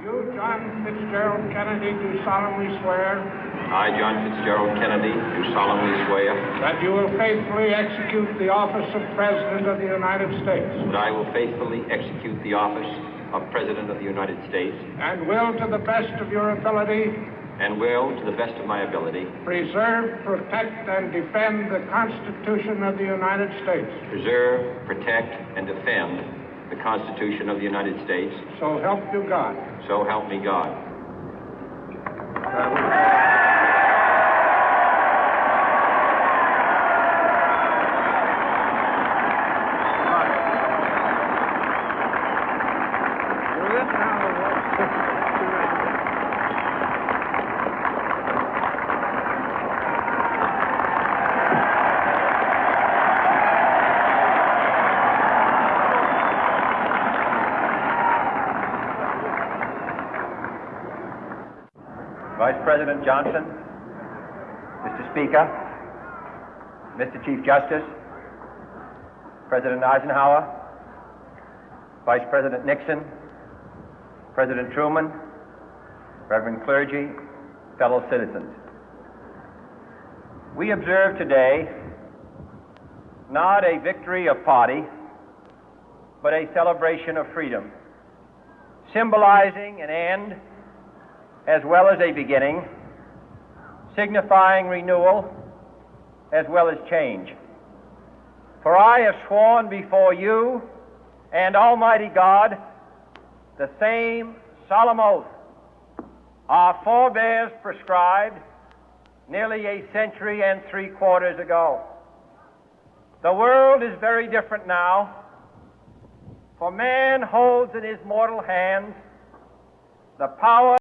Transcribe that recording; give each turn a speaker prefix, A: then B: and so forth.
A: You, John Fitzgerald Kennedy, do solemnly swear
B: I, John Fitzgerald Kennedy, do solemnly swear
A: that you will faithfully execute the office of President of the United States
B: that I will faithfully execute the office of President of the United States
A: and will, to the best of your ability,
B: and will, to the best of my ability,
A: preserve, protect, and defend the Constitution of the United States.
B: preserve, protect, and defend the Constitution of the United States.
A: So help you God.
B: So help me God.
C: Vice President Johnson, Mr. Speaker, Mr. Chief Justice, President Eisenhower, Vice President Nixon, President Truman, Reverend clergy, fellow citizens. We observe today not a victory of party, but a celebration of freedom, symbolizing an end as well as a beginning, signifying renewal as well as change. For I have sworn before you and Almighty God the same solemn oath our forebears prescribed nearly a century and 3/4 ago. The world is very different now, for man holds in his mortal hands the power